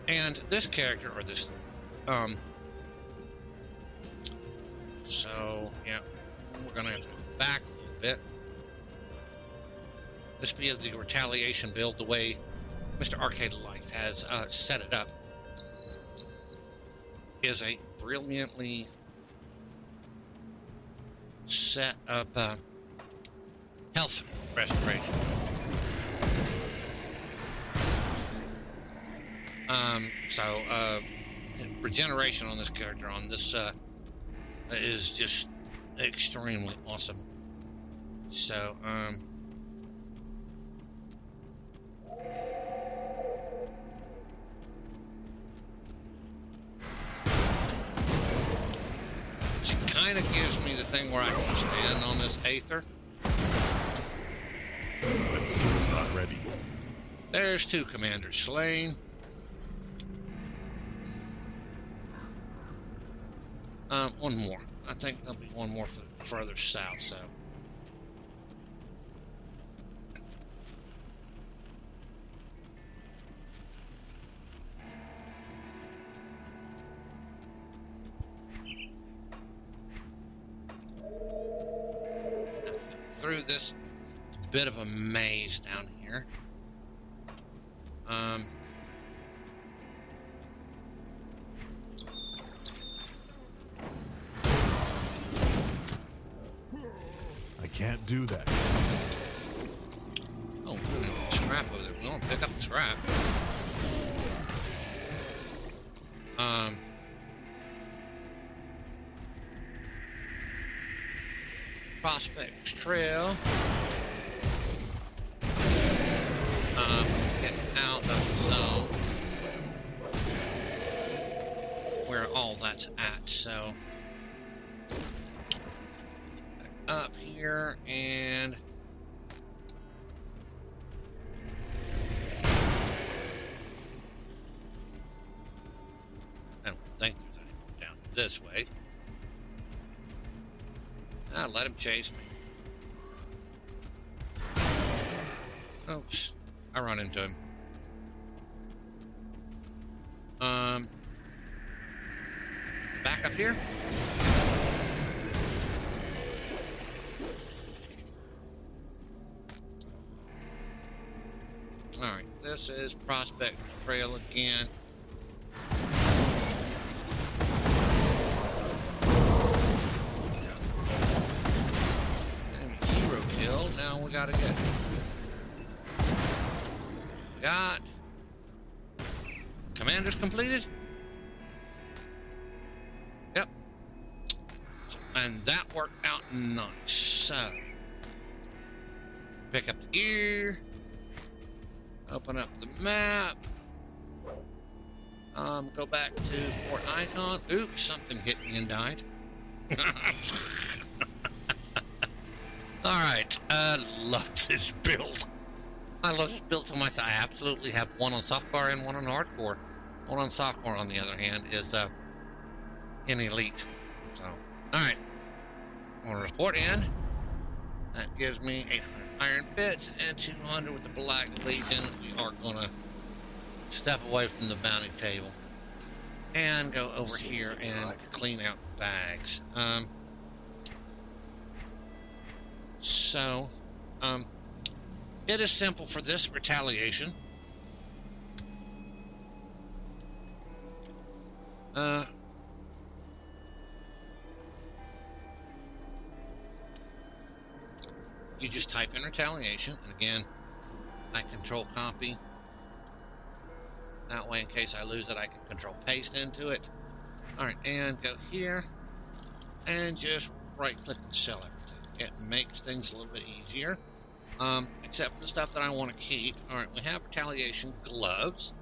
And this character, or this, so, yeah, we're gonna have to go back a little bit. This be the retaliation build the way Mr. Arcade Life has set it up. Is a brilliantly set up health restoration. So regeneration on this character on this is just extremely awesome. So she kind of gives me the thing where I can stand on this Aether. That skill's not ready. There's 2 commanders slain. One more. I think there'll be one more further south, so. Through this bit of a maze down here. I can't do that. Oh, scrap over there. We want to pick up the scrap. Prospect Trail. Get out of the zone where all that's at. So back up here and I don't think there's anything down this way. Let him chase me. Oops, I run into him. Back up here. All right, this is Prospect Trail again. Now we gotta get. We got commanders completed. Yep. And that worked out nice. So pick up the gear. Open up the map. Go back to Port Icon. Oops, something hit me and died. Alright, love this build. I love this build so much. I absolutely have one on softcore and one on hardcore. One on softcore, on the other hand, is in elite. So, alright. I'm going to report in. That gives me 800 iron bits and 200 with the Black Legion. We are going to step away from the bounty table and go over here and clean out bags. So, it is simple for this retaliation. You just type in retaliation, and again, I control copy. That way, in case I lose it, I can control paste into it. All right, and go here, and just right-click and sell everything. It makes things a little bit easier, except for the stuff that I want to keep. All right, we have retaliation gloves.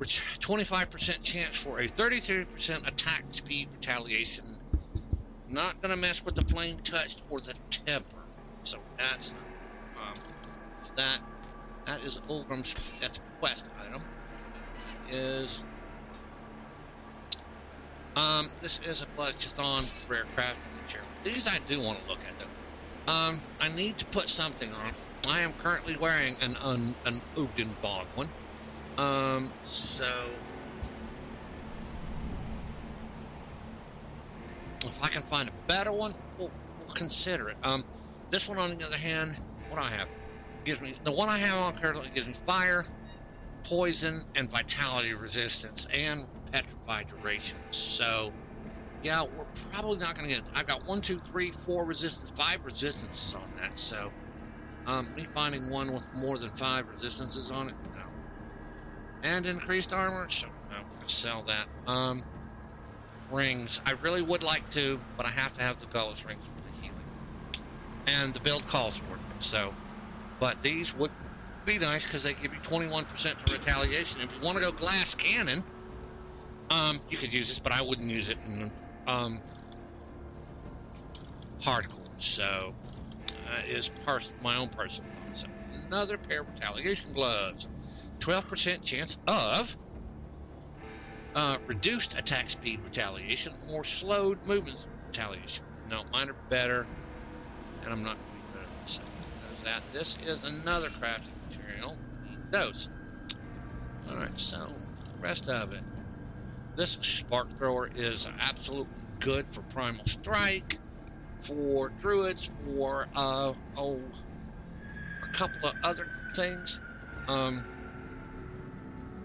25% chance for a 33% attack speed retaliation not gonna mess with the flame touched or the temper. So that's that. That is Ulgrim's. That's a quest item. Is this is a Blood Chthon rare crafting material. These I do want to look at though. I need to put something on. I am currently wearing an Ugenbog one. So if I can find a better one, we'll consider it. This one on the other hand, what do I have? Gives me the one I have on currently gives me fire, poison, and vitality resistance, and petrified duration. So yeah, we're probably not gonna get it. I've got 1, 2, 3, 4 resistance, 5 resistances on that. So me finding one with more than 5 resistances on it, no. And increased armor, so no, we're gonna sell that. Rings, I really would like to, but I have to have the Gullus rings for the healing, and the build calls for it. So, but these would be nice because they give you 21% to retaliation. If you want to go glass cannon, you could use this, but I wouldn't use it in hardcore. So is my own personal thought. So another pair of retaliation gloves, 12% chance of reduced attack speed retaliation or slowed movement retaliation. No, mine are better, and I'm not going to be better than so that. This is another crafting material. Those. All right, so rest of it. This spark thrower is absolutely good for primal strike, for druids, for a couple of other things.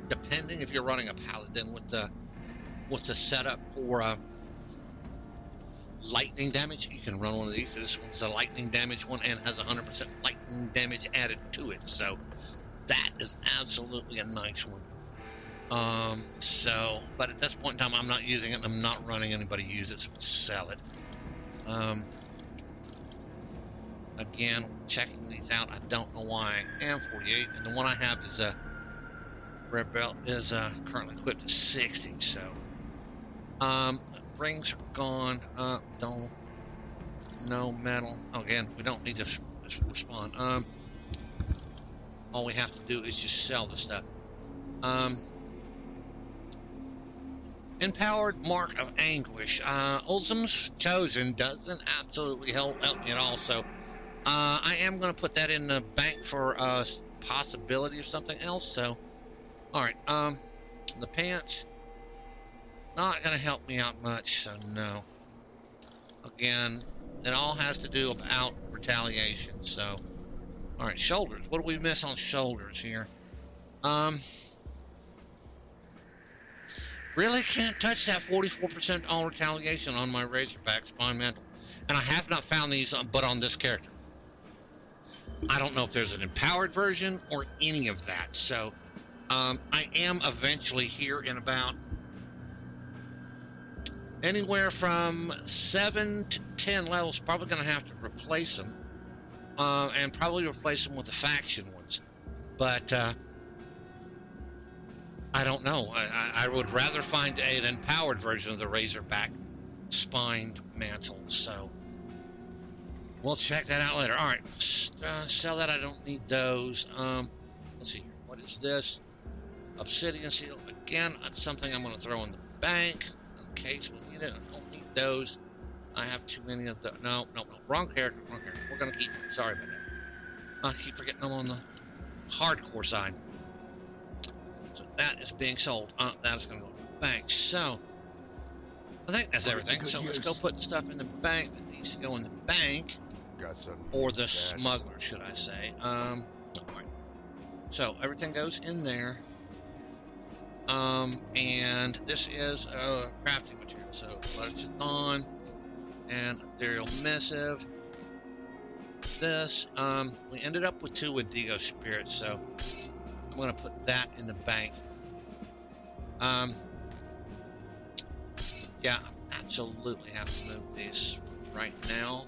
Depending if you're running a paladin with the setup for lightning damage, you can run one of these. This one's a lightning damage one and has 100% lightning damage added to it. So that is absolutely a nice one. But at this point in time, I'm not using it. I'm not running anybody use it, so sell it. Again, checking these out. I don't know why I am 48, and the one I have is a red belt is currently equipped to 60. So rings are gone. No metal. Again, we don't need to respond. All we have to do is just sell the stuff. Empowered Mark of Anguish. Ulzum's Chosen doesn't absolutely help me at all. So I am going to put that in the bank for a possibility of something else. So, all right. The pants, not going to help me out much. So no. Again, it all has to do about retaliation. So, all right. Shoulders. What do we miss on shoulders here? Really can't touch that 44% all retaliation on my Razorback Spine Mantle. And I have not found these but on this character. I don't know if there's an empowered version or any of that. So I am eventually here in about anywhere from 7 to 10 levels, probably going to have to replace them. And probably replace them with the faction ones. But I don't know. I would rather find an empowered version of the Razorback Spined Mantle. So we'll check that out later. All right, sell that. I don't need those. Let's see here. What is this? Obsidian Seal. Again, that's something I'm going to throw in the bank in case we need it. I don't need those. I have too many of the. No. Wrong character. We're going to keep. Sorry about that. I keep forgetting I'm on the hardcore side. So that is being sold. That is going to go to the bank. So I think that's everything. So let's go put the stuff in the bank that needs to go in the bank. Or the smuggler, should I say. All right. So everything goes in there. And this is a crafting material. So Blood Chthon and Ethereal Missive. This, we ended up with 2 Wendigo Spirits, so I'm going to put that in the bank. Yeah, I absolutely have to move these right now.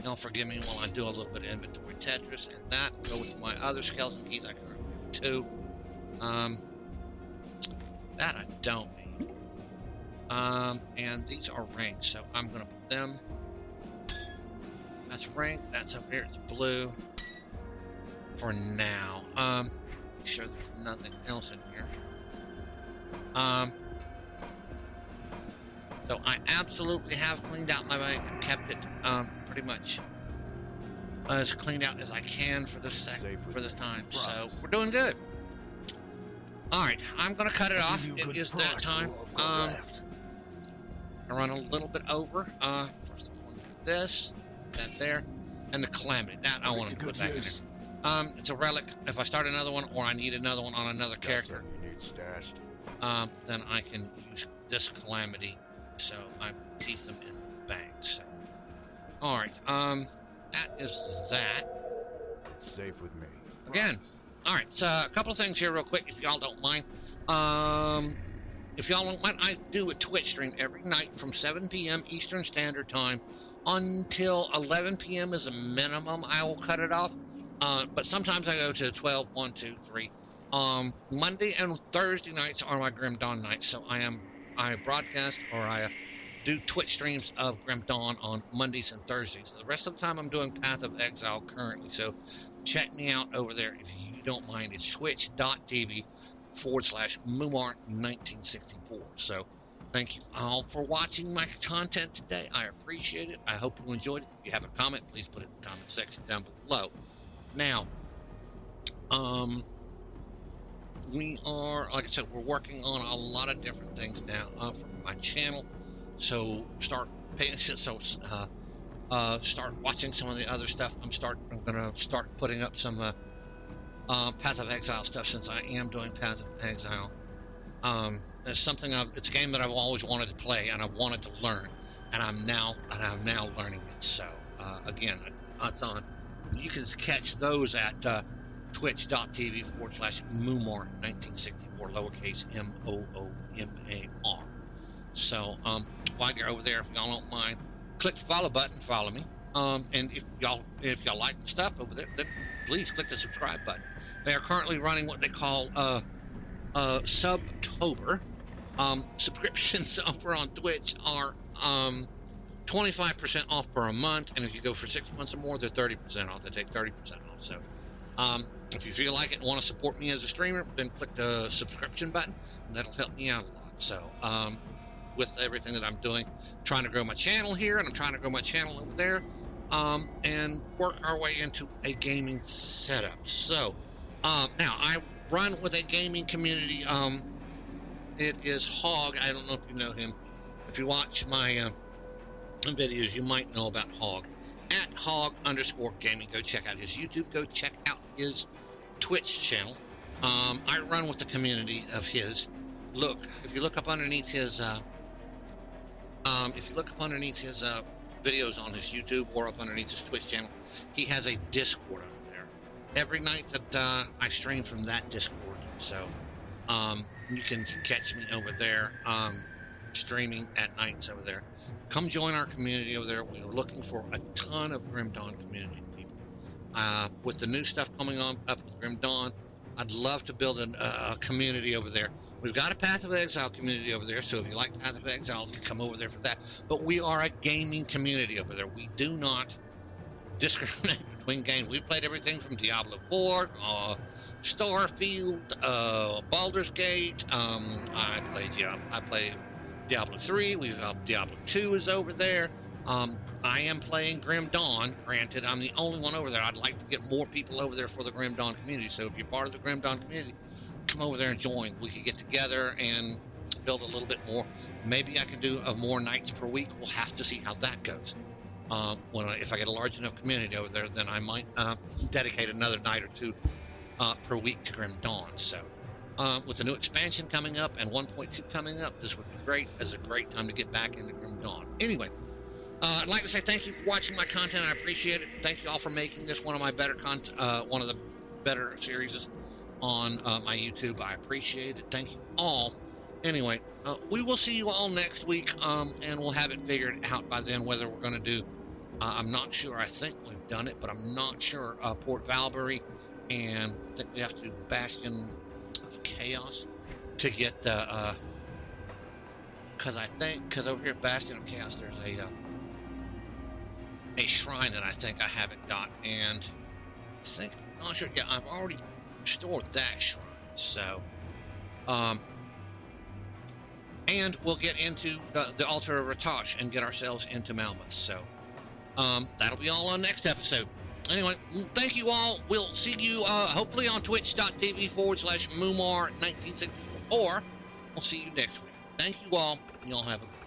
Y'all forgive me while I do a little bit of inventory Tetris, and that will go with my other skeleton keys. I currently have 2. That I don't need. And these are rings, so I'm gonna put them. That's ring. That's up here. It's blue. For now. Sure there's nothing else in here. So I absolutely have cleaned out my bag and kept it pretty much as cleaned out as I can for this time. So we're doing good. All right, I'm gonna cut it off. It is that time. I run a little bit over. First I'm going to do this, that there, and the calamity. That I want to put back in there. It's a relic. If I start another one or I need another one on another character, You need stashed. then I can use this calamity. So I keep them in the bank. So, all right. That is that. It's safe with me. Again. All right. So a couple of things here, real quick, if y'all don't mind. If y'all don't mind, I do a Twitch stream every night from 7 p.m. Eastern Standard Time until 11 p.m. is a minimum. I will cut it off. But sometimes I go to 12, 1, 2, 3. Monday and Thursday nights are my Grim Dawn nights. So I broadcast or I do Twitch streams of Grim Dawn on Mondays and Thursdays. The rest of the time I'm doing Path of Exile currently. So check me out over there if you don't mind. It's twitch.tv/Mumar1964. So thank you all for watching my content today. I appreciate it. I hope you enjoyed it. If you have a comment, please put it in the comment section down below. Now, we are, like I said, we're working on a lot of different things now for my channel. So start paying attention. So start watching some of the other stuff. I'm gonna start putting up some Path of Exile stuff since I am doing Path of Exile. It's something it's a game that I've always wanted to play and I've wanted to learn, and I'm now learning it. So again, it's on. You can catch those at twitch.tv/Mumar1964, lowercase MOOMAR. So while you're over there, if y'all don't mind, click the follow button, follow me. And if y'all like the stuff over there, then please click the subscribe button. They are currently running what they call Subtober. Subscriptions over on Twitch are 25% off per month, and if you go for 6 months or more, they're 30% off. They take 30% off. So if you feel like it and want to support me as a streamer, then click the subscription button, and that'll help me out a lot. So with everything that I'm doing, trying to grow my channel here, and I'm trying to grow my channel over there, and work our way into a gaming setup. So now I run with a gaming community. It is Hog. I don't know if you know him. If you watch my videos, you might know about Hog. At Hog_gaming. Go check out his YouTube. Go check out his Twitch channel. I run with the community of his. Look, if you look up underneath his videos on his YouTube or up underneath his Twitch channel, he has a Discord over there. Every night that I stream from that Discord, so you can catch me over there streaming at nights over there. Come join our community over there. We are looking for a ton of Grim Dawn community people. With the new stuff coming on up with Grim Dawn, I'd love to build a community over there. We've got a Path of Exile community over there, so if you like Path of Exile, you can come over there for that. But we are a gaming community over there. We do not discriminate between games. We've played everything from Diablo 4, Starfield, Baldur's Gate. I played Diablo 3. Diablo 2 is over there. I am playing Grim Dawn. Granted, I'm the only one over there. I'd like to get more people over there for the Grim Dawn community. So if you're part of the Grim Dawn community, come over there and join. We could get together and build a little bit more. Maybe I can do more nights per week. We'll have to see how that goes. If I get a large enough community over there, then I might dedicate another night or two per week to Grim Dawn. So with the new expansion coming up and 1.2 coming up, this would be great. It's a great time to get back into Grim Dawn. Anyway, I'd like to say thank you for watching my content. I appreciate it. Thank you all for making this one of my better one of the better series on my YouTube. I appreciate it. Thank you all. Anyway, we will see you all next week, and we'll have it figured out by then whether we're going to do, I'm not sure. I think we've done it, but I'm not sure. Port Valbury, and I think we have to do Bastion of Chaos to get the because over here at Bastion of Chaos, there's a shrine that I think I haven't got, and I'm not sure. Yeah, I've already restored that shrine, so and we'll get into the altar of Ratosh and get ourselves into Malmuth. So that'll be all on next episode. Anyway, thank you all. We'll see you hopefully on twitch.tv/Mumar1964, or we'll see you next week. Thank you all, and y'all have a good